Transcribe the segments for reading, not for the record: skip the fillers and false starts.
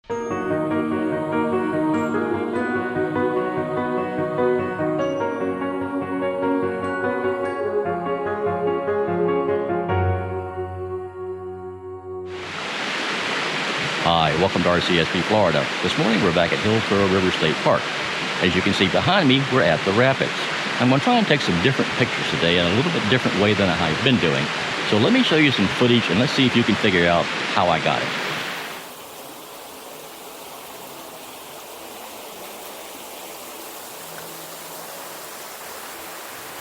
Hi, welcome to RCSP, Florida. This morning we're back at Hillsborough River State Park. As you can see behind me, we're at the rapids. I'm going to try and take some different pictures today in a little bit different way than I've been doing. So let me show you some footage and let's see if you can figure out how I got it.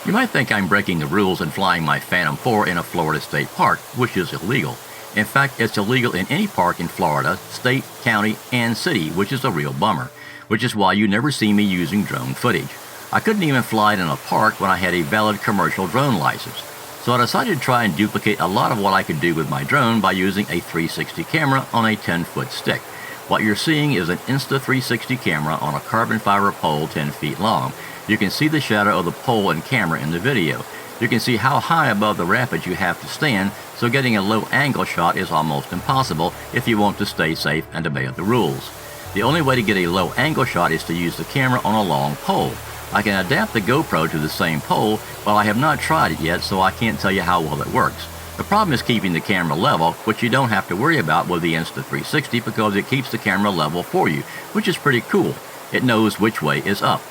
You might think I'm breaking the rules and flying my Phantom 4 in a Florida state park, which is illegal. In fact, it's illegal in any park in Florida, state, county, and city, which is a real bummer, which is why you never see me using drone footage. I couldn't even fly it in a park when I had a valid commercial drone license. So I decided to try and duplicate a lot of what I could do with my drone by using a 360 camera on a 10-foot stick. What you're seeing is an Insta360 camera on a carbon fiber pole 10 feet long. You can see the shadow of the pole and camera in the video. You can see how high above the rapids you have to stand, so getting a low angle shot is almost impossible if you want to stay safe and obey the rules. The only way to get a low angle shot is to use the camera on a long pole. I can adapt the GoPro to the same pole, but I have not tried it yet, so I can't tell you how well it works. The problem is keeping the camera level, which you don't have to worry about with the Insta360 because it keeps the camera level for you, which is pretty cool. It knows which way is up.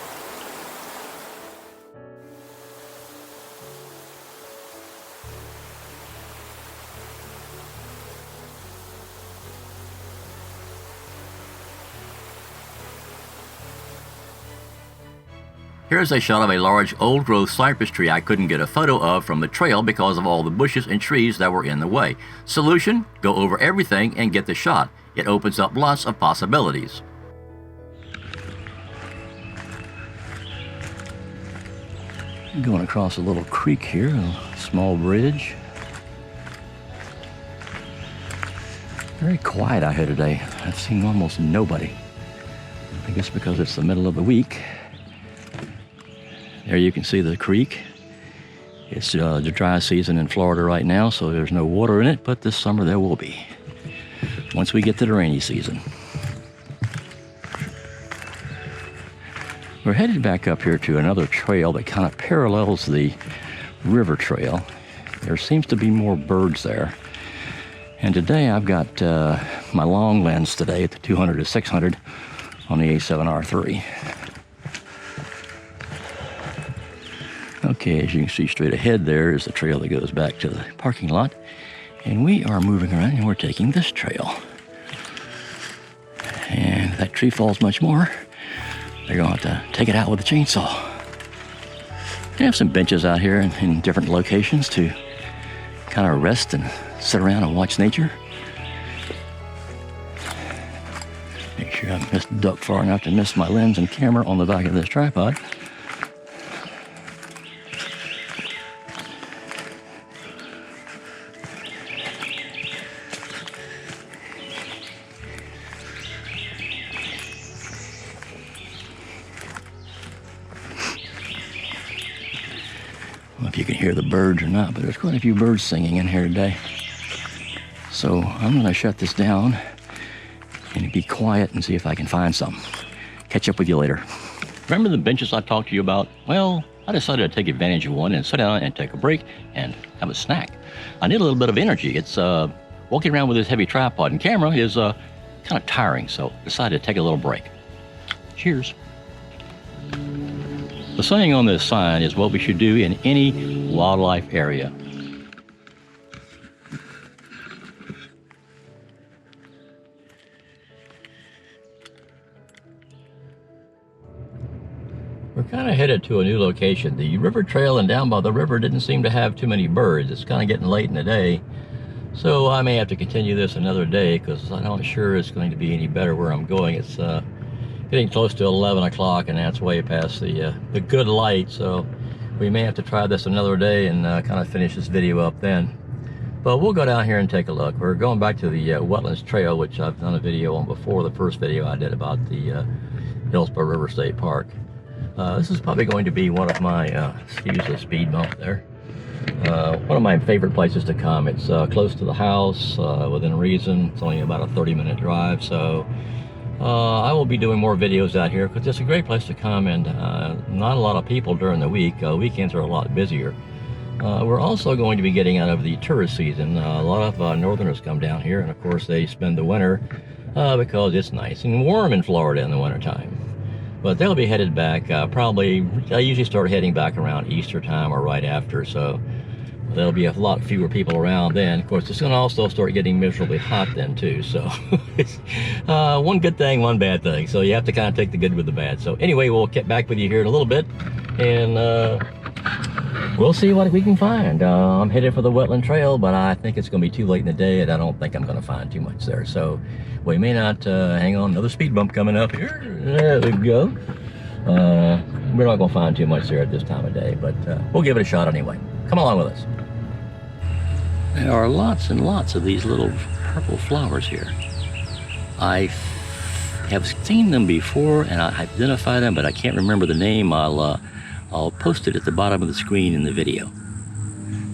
Here's a shot of a large old-growth cypress tree I couldn't get a photo of from the trail because of all the bushes and trees that were in the way. Solution? Go over everything and get the shot. It opens up lots of possibilities. Going across a little creek here, a small bridge. Very quiet out here today. I've seen almost nobody. I guess because it's the middle of the week. There you can see the creek. It's the dry season in Florida right now, so there's no water in it, but this summer there will be, once we get to the rainy season. We're headed back up here to another trail that kind of parallels the river trail. There seems to be more birds there. And today I've got my long lens today at the 200-600 on the A7RIII. Okay, as you can see straight ahead there is the trail that goes back to the parking lot. And we are moving around and we're taking this trail. And if that tree falls much more, they're going to have to take it out with a chainsaw. They have some benches out here in different locations to kind of rest and sit around and watch nature. Make sure I missed duck far enough to miss my lens and camera on the back of this tripod. I don't know if you can hear the birds or not, but there's quite a few birds singing in here today. So I'm going to shut this down and be quiet and see if I can find some. Catch up with you later. Remember the benches I talked to you about? Well, I decided to take advantage of one and sit down and take a break and have a snack. I need a little bit of energy. It's walking around with this heavy tripod and camera is kind of tiring, so I decided to take a little break. Cheers. The saying on this sign is what we should do in any wildlife area. We're kind of headed to a new location. The river trail and down by the river didn't seem to have too many birds. It's kind of getting late in the day, so I may have to continue this another day because I'm not sure it's going to be any better where I'm going. It's getting close to 11 o'clock and that's way past the good light, so we may have to try this another day and kind of finish this video up then. But we'll go down here and take a look. We're going back to the Wetlands Trail, which I've done a video on before, the first video I did about the Hillsborough River State Park. This is probably going to be one of my, excuse the speed bump there, one of my favorite places to come. It's close to the house, within reason. It's only about a 30-minute drive, so I will be doing more videos out here because it's a great place to come, and not a lot of people during the week. Weekends are a lot busier. We're also going to be getting out of the tourist season. A lot of northerners come down here, and of course they spend the winter because it's nice and warm in Florida in the wintertime. But they'll be headed back probably, I usually start heading back around Easter time or right after, so there'll be a lot fewer people around then. Of course, it's going to also start getting miserably hot then too, so it's one good thing, one bad thing. So you have to kind of take the good with the bad. So anyway, we'll get back with you here in a little bit, and we'll see what we can find. I'm headed for the Wetland Trail, but I think it's going to be too late in the day, and I don't think I'm going to find too much there. So we may not, hang on, another speed bump coming up here. There we go. We're not going to find too much there at this time of day, but we'll give it a shot anyway. Come along with us. There are lots and lots of these little purple flowers here. I have seen them before, and I identify them, but I can't remember the name. I'll post it at the bottom of the screen in the video.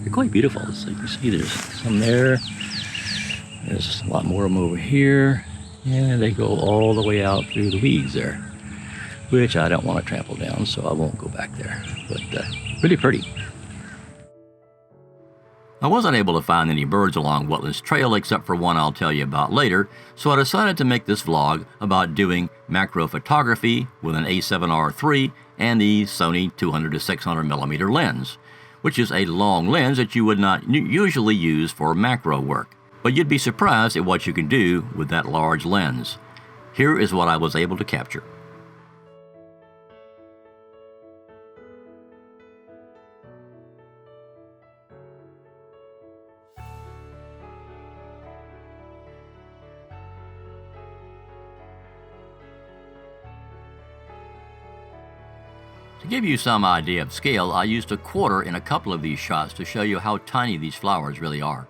They're quite beautiful. So you can see there's some there. There's a lot more of them over here. And they go all the way out through the weeds there, which I don't want to trample down, so I won't go back there. But really pretty. I wasn't able to find any birds along Wetlands Trail except for one I'll tell you about later, so I decided to make this vlog about doing macro photography with an A7R III and the Sony 200-600mm lens, which is a long lens that you would not usually use for macro work. But you'd be surprised at what you can do with that large lens. Here is what I was able to capture. To give you some idea of scale, I used a quarter in a couple of these shots to show you how tiny these flowers really are.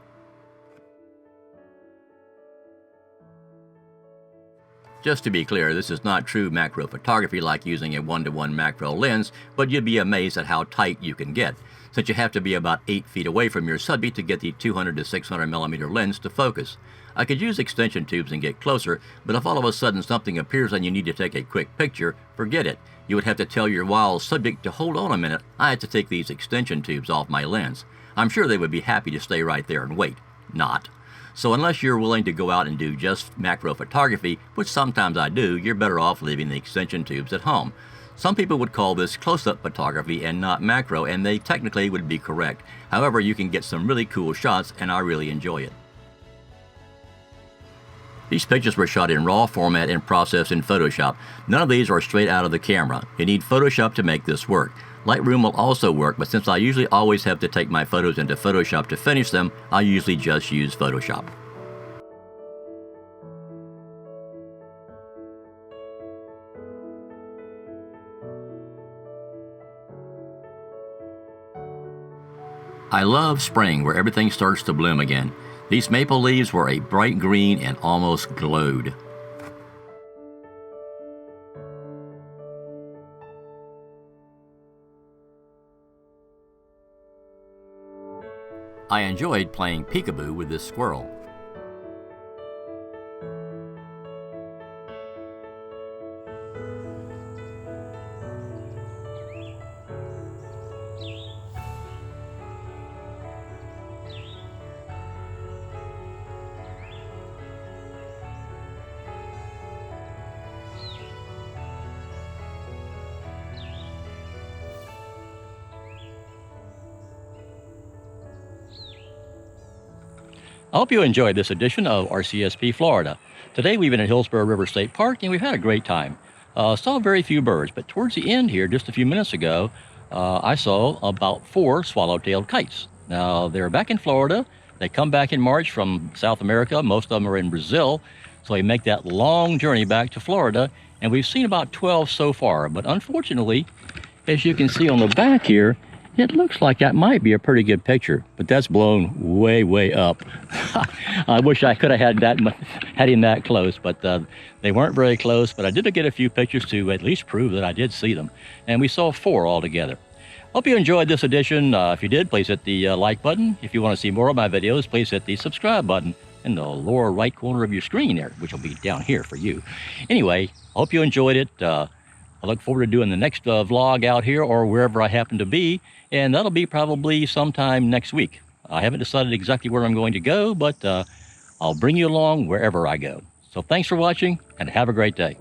Just to be clear, this is not true macro photography like using a 1-to-1 macro lens, but you'd be amazed at how tight you can get, since you have to be about 8 feet away from your subject to get the 200-600mm lens to focus. I could use extension tubes and get closer, but if all of a sudden something appears and you need to take a quick picture, forget it. You would have to tell your wild subject to hold on a minute. I had to take these extension tubes off my lens. I'm sure they would be happy to stay right there and wait. Not. So unless you're willing to go out and do just macro photography, which sometimes I do, you're better off leaving the extension tubes at home. Some people would call this close-up photography and not macro, and they technically would be correct. However, you can get some really cool shots, and I really enjoy it. These pictures were shot in RAW format and processed in Photoshop. None of these are straight out of the camera. You need Photoshop to make this work. Lightroom will also work, but since I usually always have to take my photos into Photoshop to finish them, I usually just use Photoshop. I love spring, where everything starts to bloom again. These maple leaves were a bright green and almost glowed. I enjoyed playing peekaboo with this squirrel. I hope you enjoyed this edition of RCSP Florida. Today we've been at Hillsborough River State Park and we've had a great time. Saw very few birds, but towards the end here, just a few minutes ago, I saw about 4 swallow-tailed kites. Now, they're back in Florida. They come back in March from South America. Most of them are in Brazil. So they make that long journey back to Florida, and we've seen about 12 so far. But unfortunately, as you can see on the back here, it looks like that might be a pretty good picture, but that's blown way, way up. I wish I could have had him that close, but they weren't very close. But I did get a few pictures to at least prove that I did see them. And we saw 4 altogether. Hope you enjoyed this edition. If you did, please hit the like button. If you want to see more of my videos, please hit the subscribe button. in the lower right corner of your screen there, which will be down here for you. Anyway, I hope you enjoyed it. I look forward to doing the next vlog out here or wherever I happen to be, and that'll be probably sometime next week. I haven't decided exactly where I'm going to go, but I'll bring you along wherever I go. So thanks for watching, and have a great day.